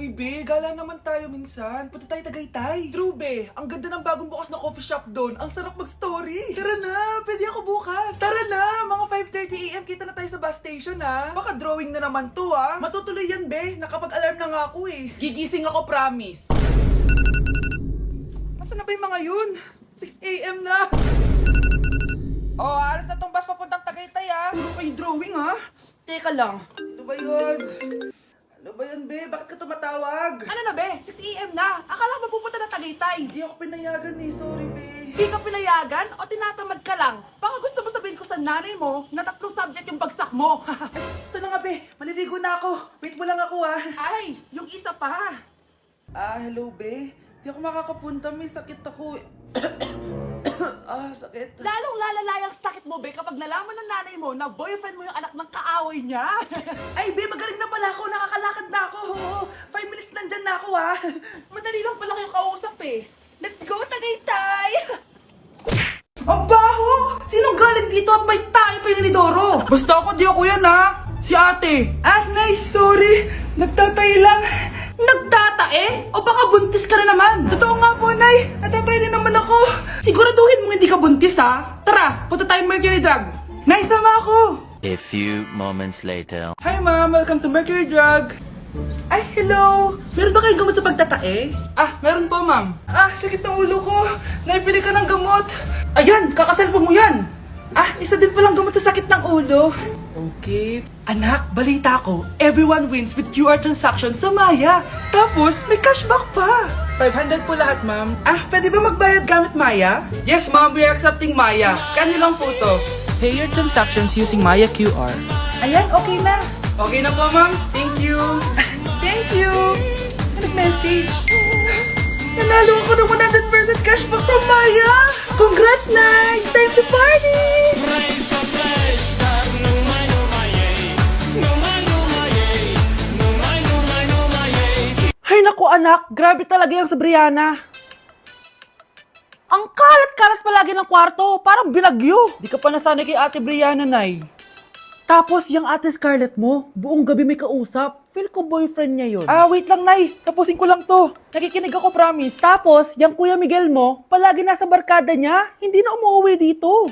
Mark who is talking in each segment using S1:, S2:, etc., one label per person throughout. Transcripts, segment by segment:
S1: Uy, be, gala naman tayo minsan. Punta tayo Tagaytay. True, be. Ang ganda ng bagong bukas na coffee shop doon. Ang sarap mag-story. Tara na, pwede ako bukas. Tara na, mga 5:30 AM kita na tayo sa bus station, ha. Baka drawing na naman to, ha. Matutuloy yan, be. Nakapag-alarm na nga ako, eh. Gigising ako, promise. Masa na ba yung mga yun? 6 AM na. Oh, alas na tong bus papuntang Tagaytay, ha. Puro kayo drawing, ha. Teka lang. Ito ba yun? Ano ba yan, be? Bakit ka tumatawag? Ano na, be? 6 AM na. Akala ko mapupunta na Tagaytay. Hindi ako pinayagan, eh. Sorry, be. Hindi ka pinayagan o tinatamad ka lang? Baka gusto mo sabihin ko sa nanay mo na 3 subject yung bagsak mo. Ito na nga, be. Maliligo na ako. Wait mo lang ako, ha. Ay, yung isa pa. Hello, be. Hindi ako makakapunta. May sakit ako. Sakit. Lalong lalala yung sakit mo, be, kapag nalaman ng nanay mo na boyfriend mo yung anak ng kaaway niya. Ay, be, magaling na pala ako. Nakakalakad na ako. 5 minutes nandyan na ako, ha. Madali lang pala kayo kausap, eh. Let's go, Tagaytay! Ang baho! Sinong galing dito at may tayo pa yung inidoro? Basta ako, di ako yan, ha. Si ate. Nay, sorry. Nagtatay lang. Nagtatae? O baka buntis ka na naman? Totoo nga po, Nay. Natatay din naman ako. Siguraduhin mo hindi ka buntis, ha? Tara, punta tayong Mercury Drug. Nay, sama ako.
S2: A few moments later.
S1: Hi, Ma'am. Welcome to Mercury Drug. Ay, hello. Meron ba kayong gamot sa pagtatae? Meron po, Ma'am. Sakit ng ulo ko. Naipili ka ng gamot. Ayan, kakaselfon mo yan. Isa din palang gamot sa sakit ng ulo. Okay. Anak, balita ko, everyone wins with QR transaction sa Maya. Tapos, may cashback pa. 500 po lahat, ma'am. Pwede ba magbayad gamit Maya? Yes, ma'am. We are accepting Maya. Kano lang po to? Pay your transactions using Maya QR. Ayan, okay na. Okay na po, ma'am. Thank you. Thank you. Nag-message. Nanalo ako ng 100% cashback from Maya. Congrats, Nay. Time to party. Ay naku anak, grabe talaga yung sa Brianna. Ang kalat-kalat palagi ng kwarto, parang binagyo. Di ka pa nasanay kay ate Brianna, Nay. Tapos yung ate Scarlett mo, buong gabi may kausap. Feel ko boyfriend niya yun. Wait lang, Nay. Tapusin ko lang to. Nakikinig ako, promise. Tapos, yung Kuya Miguel mo, palagi nasa barkada niya. Hindi na umuwi dito.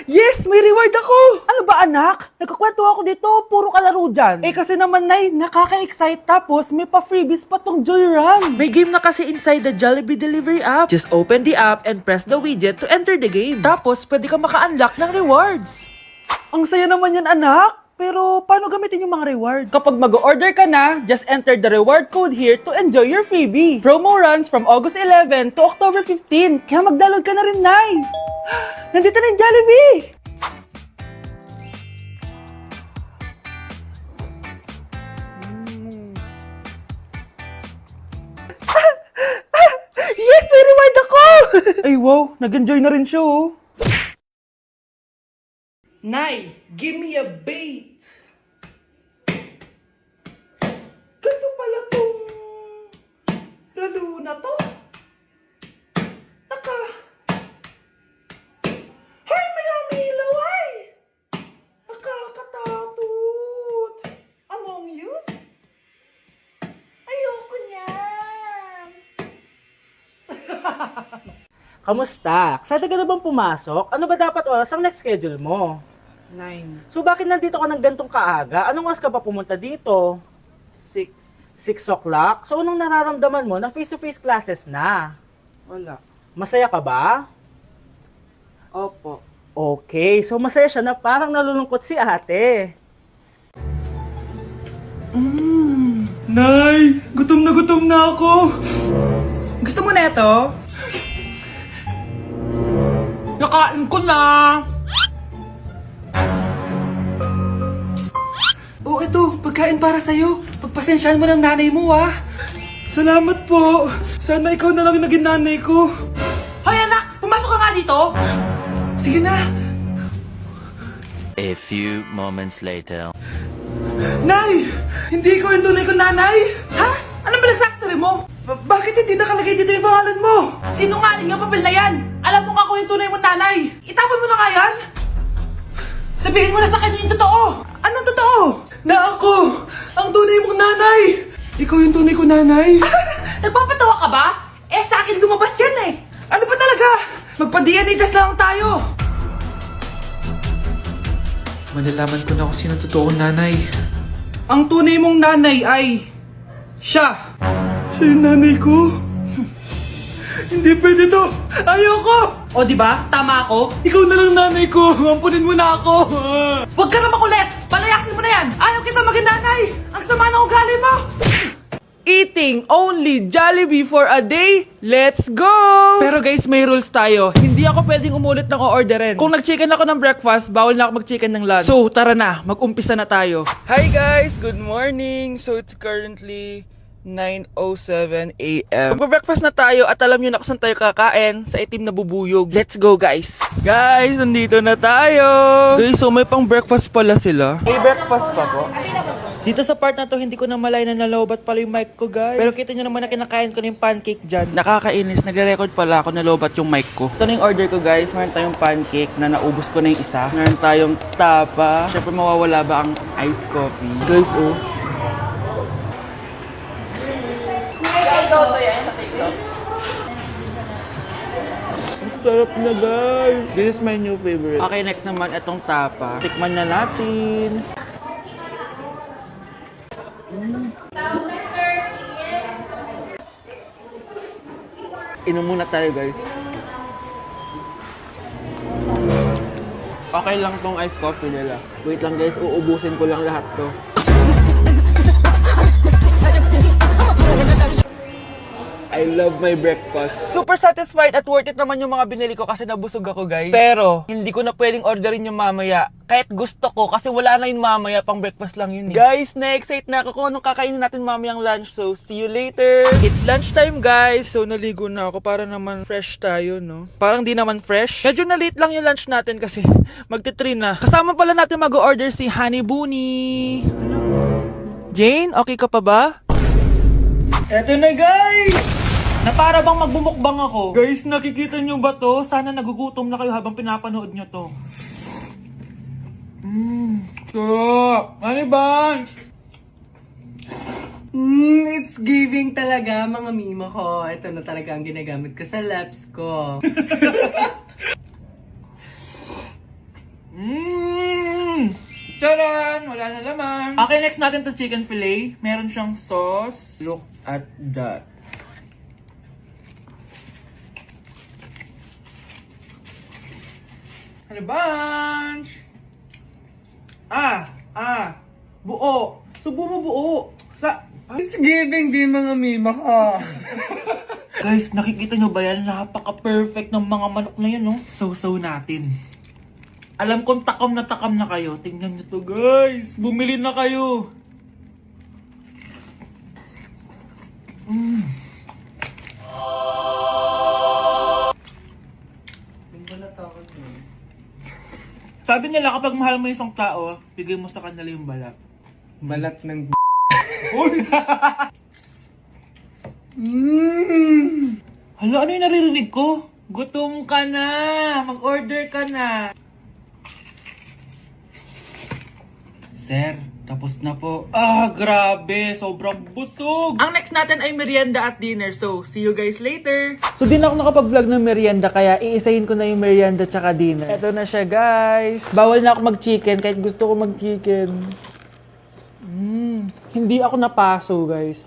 S1: Yes! May reward ako! Ano ba, anak? Nagkakwento ako dito, puro kalaro dyan. Kasi naman, Nay, nakaka-excite. Tapos, may pa-freebies pa tong Joy Run. May game na kasi inside the Jollibee Delivery app. Just open the app and press the widget to enter the game. Tapos, pwede ka maka-unlock ng rewards. Ang saya naman yan, anak. Pero, paano gamitin yung mga rewards? Kapag mag-order ka na, just enter the reward code here to enjoy your freebie. Promo runs from August 11 to October 15. Kaya mag-download ka na rin, Nay. Nandito na yung Jollibee! Yes! May reward ako! Ay wow, nag-enjoy na rin siya, oh. Nay, give me a bait! Ganito pala tong lalo na to.
S3: Kamusta? Excited ka na bang pumasok? Ano ba dapat oras ang next schedule mo?
S1: 9,
S3: So bakit nandito ka ng gantong kaaga? Anong oras ka pa pumunta dito?
S1: 6,
S3: 6 o'clock? So anong nararamdaman mo na face-to-face classes na?
S1: wala.
S3: Masaya ka ba?
S1: Opo.
S3: Okay, so masaya siya na parang nalulungkot si ate.
S1: Nay, gutom na ako. Gusto mo na ito? Nakain ko na. Oh, ito, pagkain para sa'yo. Pagpasensyahan mo ng nanay mo, ah. Salamat po. Sana ikaw na lang naging nanay ko. Hoy, anak! Pumasok ka nga dito! Sige na.
S2: A few moments later.
S1: Nay! Hindi ko yung tunay kong nanay! Ha? Anong pinagsasabi mo? Bakit hindi nakalagay dito yung pangalan mo? Sinungaling ang papel na yan! Alam mo nga ako yung tunay mong nanay! Itapon mo na nga yan! Sabihin mo na sa kanya yung totoo! Anong totoo? Na ako! Ang tunay mong nanay! Ikaw yung tunay ko, nanay. Nagpapatawa ka ba? Eh, sa akin lumabas yan eh. Ano ba talaga? Magpa-DNA test lang tayo. Malalaman ko na kung sino totoong nanay. Ang tunay mong nanay ay... siya. Siya yung nanay ko? Hindi pwede to. Ayoko. O, di ba? Tama ako? Ikaw na lang nanay ko. Ampunin mo na ako. Huwag ka na makulit. Palayasin mo na yan. Ayaw kita maging nanay. Ang sama ng ugali mo. Eating only Jollibee for a day? Let's go! Pero guys, may rules tayo. Hindi ako pwedeng umulit ng o-orderin. Kung nag-chicken ako ng breakfast, bawal na ako mag-chicken ng lunch. So, tara na. Mag-umpisa na tayo. Hi guys! Good morning! So, it's currently 9:07 a.m. Magpa-breakfast na tayo at alam nyo na kung saan tayo kakain sa itim na bubuyog. Let's go guys! Guys, nandito na tayo! Guys, so may pang breakfast pala sila. May breakfast pa po? Dito sa part na to, hindi ko na malay na nalobat pala yung mic ko, guys. Pero kita nyo naman na kinakain ko na yung pancake dyan. Nakakainis, nagre-record pala ako nalobat yung mic ko. Ito na yung order ko, guys. Meron tayong pancake na naubos ko na yung isa. Meron tayong tapa. Siyempre, mawawala ba ang iced coffee? Guys, oh. Ang sarap na, guys. This is my new favorite. Okay, next naman, itong tapa. Tikman na natin. Inom muna tayo, guys. Okay lang tong iced coffee nila. Wait lang, guys. Uubusin ko lang lahat to. I love my breakfast. Super satisfied at worth it naman yung mga binili ko kasi nabusog ako, guys. Pero, hindi ko na pwedeng orderin yung mamaya. Kahit gusto ko kasi wala na yung mamaya, pang breakfast lang yun eh. Guys, na-excite na ako kung anong kakainin natin mamayang lunch. So, see you later. It's lunchtime, guys. So, naligo na ako para naman fresh tayo, no? Parang di naman fresh. Medyo na-late lang yung lunch natin kasi magti-3 na. Kasama pala natin mag-order si Honey Bunny. Jane, okay ka pa ba? Eto na, guys! Na para bang magbumukbang ako. Guys, nakikita nyo ba to? Sana nagugutom na kayo habang pinapanood nyo to. Sarap! Ano ba?
S4: It's giving talaga, mga mima ko. Ito na talaga ang ginagamit ko sa laps ko.
S1: Charan! Wala na laman. Okay, next natin to chicken fillet. Meron siyang sauce. Look at that. Ano bunch? Buo. Subo mo buo.
S4: It's giving din, mga mima ko.
S1: Guys, nakikita nyo ba yan? Napaka-perfect ng mga manok na yun, no? So natin. Alam kong takam na kayo. Tingnan nyo to, guys. Bumili na kayo. Sabi nila kapag mahal mo isang tao, bigay mo sa kanila yung balat.
S4: Balat ng
S1: Hala, ano yung naririnig ko? Gutom ka na! Mag-order ka na! Sir, tapos na po. Grabe! Sobrang busog! Ang next natin ay merienda at dinner. So, see you guys later! So, di na ako nakapag-vlog ng merienda, kaya iisahin ko na yung merienda tsaka dinner. Eto na siya, guys! Bawal na ako mag-chicken kahit gusto ko mag-chicken. Hindi ako napaso, guys.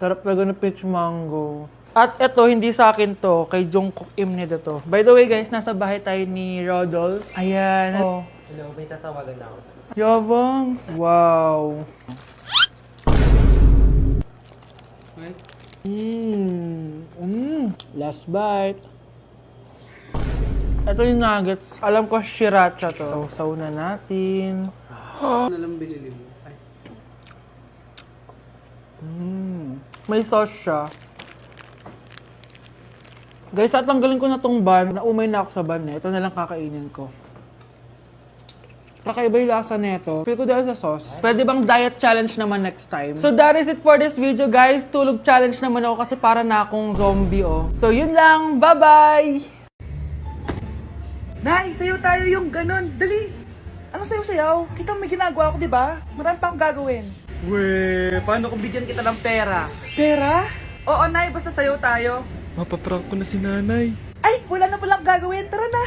S1: Sarap talaga ng peach mango. At eto, hindi sa akin to. Kay Jungkook Imnida to. By the way, guys, nasa bahay tayo ni Rodolph. Ayan. Oh.
S4: Hello, may tatawagan na ako.
S1: Yabang. Wow. Last bite. Ito yung nuggets. Alam ko sriracha to. Sausaw na natin.
S4: Ano lang binili mo? Ay.
S1: May sauce siya. Guys, at tanggalin ko na tong bun. Naumay na ako sa bun eh. Ito na lang kakainin ko. Kakaiba yung lasa nito. Feel ko dahil sa sauce. Pwede bang diet challenge naman next time? So that is it for this video, guys. Tulog challenge naman ako kasi para na akong zombie, oh. So yun lang. Bye-bye! Nay, sayo tayo yung ganun. Dali! Ano sayo-sayaw? Kita may ginagawa ko, di ba? Marami pang gagawin. Weh, paano kung bigyan kita ng pera? Pera? Oo, Nay, basta sayo tayo.
S5: Mapaprank ko na si nanay.
S1: Ay, wala na palang gagawin. Tara na.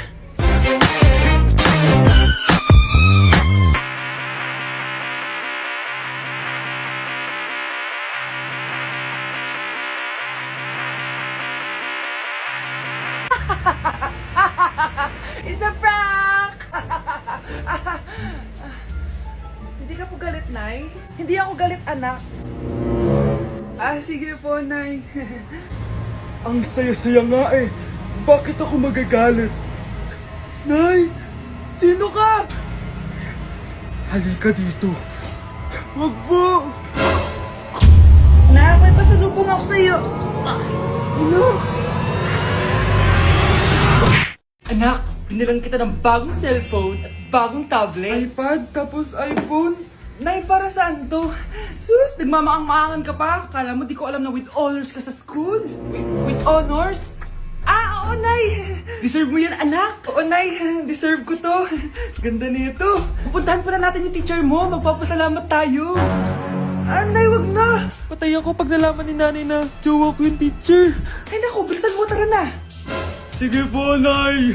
S1: It's a prank! Hindi ka po galit, Nay? Hindi ako galit, anak. Sige po, Nay.
S5: Ang saya-saya nga eh. Bakit ako magagalit? Nay!
S1: Sino ka?
S5: Halika dito. Wag po!
S1: Nak, may pasalubong ako sa'yo. Ano? Anak, binilang kita ng bagong cellphone at bagong tablet.
S5: iPad tapos iPhone.
S1: Nay, para saan to? Sus, nagmamaang-maangan ka pa? Kala mo di ko alam na with honors ka sa school? With honors? Oo, Nay! Deserve mo yan, anak! Oo, Nay! Deserve ko to! Ganda nito! Pupuntahan pa na natin yung teacher mo! Magpapasalamat tayo! Nay, wag na!
S5: Patay ako pag nalaman ni nanay na jowa ko yung teacher.
S1: Ay naku, bilisan mo, tara na!
S5: Sige po, Nay!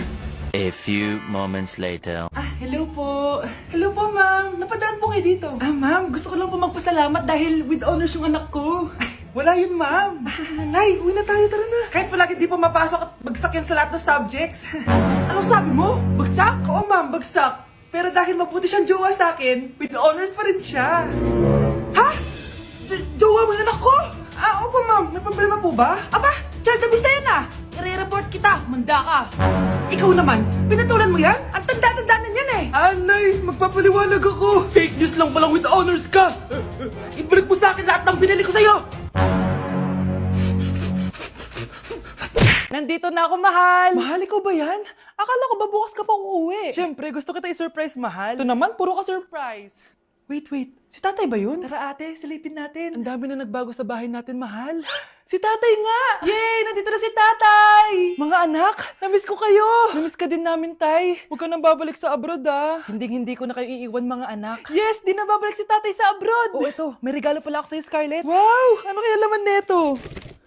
S2: A few moments later.
S1: Hello po. Hello po, ma'am. Napadaan po kayo dito. Ma'am, gusto ko lang po magpasalamat dahil with honors yung anak ko. Wala yun, ma'am. Nay, uwi na tayo, tara na. Kahit palagi di po mapasok at bagsak yan sa lahat ng subjects. Ano sabi mo? Bagsak? Oo, ma'am, bagsak. Pero dahil mabuti siyang jowa sa akin, with honors pa rin siya. Ha? Jowa mo yung anak ko? Opo, ma'am. May problema po ba? Aba, child abuse na yan ah. I-report kita, manda ka. Ikaw naman, pinatulan mo yan? Ang tanda-tanda na yan eh!
S5: Nay, magpapaliwanag ako.
S1: Fake news lang palang with honors ka! Ibalik mo sa akin lahat ng binili ko sa'yo! Nandito na ako, mahal! Mahal, ikaw ba yan? Akala ko ba bukas ka pa uuwi? Siyempre, gusto kita i-surprise, mahal. Ito naman, puro ka surprise. Wait. Si tatay ba yun? Tara ate, silipin natin. Ang dami na nagbago sa bahay natin, mahal. Si tatay nga! Yay! Nandito na si tatay! Mga anak, namiss ko kayo! Namiss ka din namin, tay. Huwag ka nang babalik sa abroad, ah. Hindi ko na kayo iiwan, mga anak. Yes! Di na babalik si tatay sa abroad! Oh, ito. May regalo pala ako sa'yo, Scarlett. Wow! Ano kaya laman neto?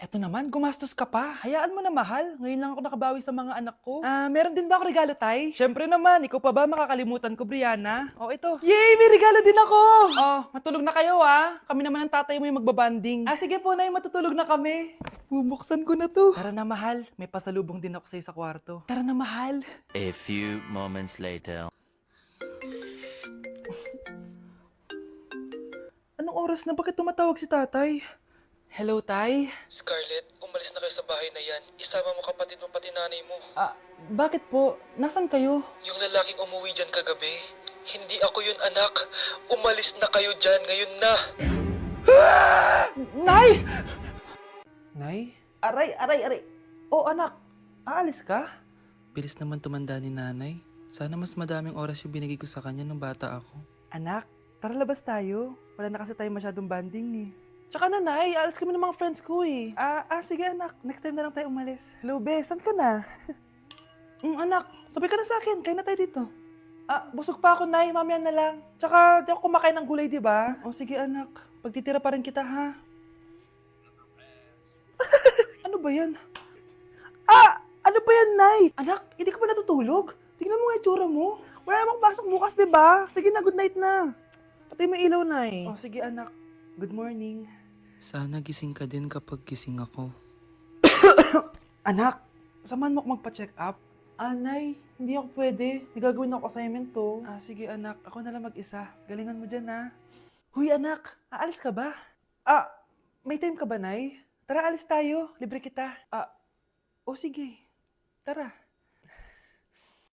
S1: Eto naman, gumastos ka pa. Hayaan mo na, mahal. Ngayon lang ako nakabawi sa mga anak ko. Meron din ba ako regalo, tay? Siyempre naman. Ikaw pa ba makakalimutan ko, Brianna? Oh, ito. Yay! May regalo din ako! Oh, matulog na kayo, ah. Kami naman ang tatay mo yung magbabanding. Sige po, nay. Matutulog na kami.
S5: Bubuksan ko na to.
S1: Tara na, mahal. May pasalubong din ako sa'yo sa kwarto. Tara na, mahal.
S2: A few moments later.
S1: Anong oras na? Bakit tumatawag si tatay? Hello, tay?
S5: Scarlett, umalis na kayo sa bahay na yan. Isama mo kapatid mo pati nanay mo.
S1: Bakit po? Nasaan kayo?
S5: Yung lalaking umuwi dyan kagabi, hindi ako yun anak. Umalis na kayo dyan ngayon na.
S1: Nay! Nay? Aray. Oh, anak. Aalis ka?
S6: Bilis naman tumanda ni nanay. Sana mas madaming oras yung binigay ko sa kanya nung bata ako.
S1: Anak, tara labas tayo. Wala na kasi tayo masyadong banding eh. Tsaka na, Nay. Aalis kami ng mga friends ko eh. Sige anak. Next time na lang tayo umalis. Hello, Be. Saan ka na? Anak, sabay ka na sa akin. Kain na tayo dito. Busog pa ako, Nay. Mamaya na lang. Tsaka, di ako kumakain ng gulay, di ba? O sige, anak. Pagtitira pa rin kita, ha? Ano ba yan? Ano ba yan, Nay? Anak, hindi ka ba natutulog? Tingnan mo nga yung tsura mo. Wala namang pasok bukas, di ba? Sige na, good night na. Patay mo ilaw, Nay. O sige, anak. Good morning.
S6: Sana gising ka din kapag gising ako.
S1: Anak, samahan mo ako magpa-check up. Nay, hindi ako pwede. May gagawin ako assignment to. Sige anak, ako na lang mag-isa. Galingan mo dyan, ha. Huy anak, aalis ka ba? May time ka ba, Nay? Tara, alis tayo. Libre kita. Sige. Tara.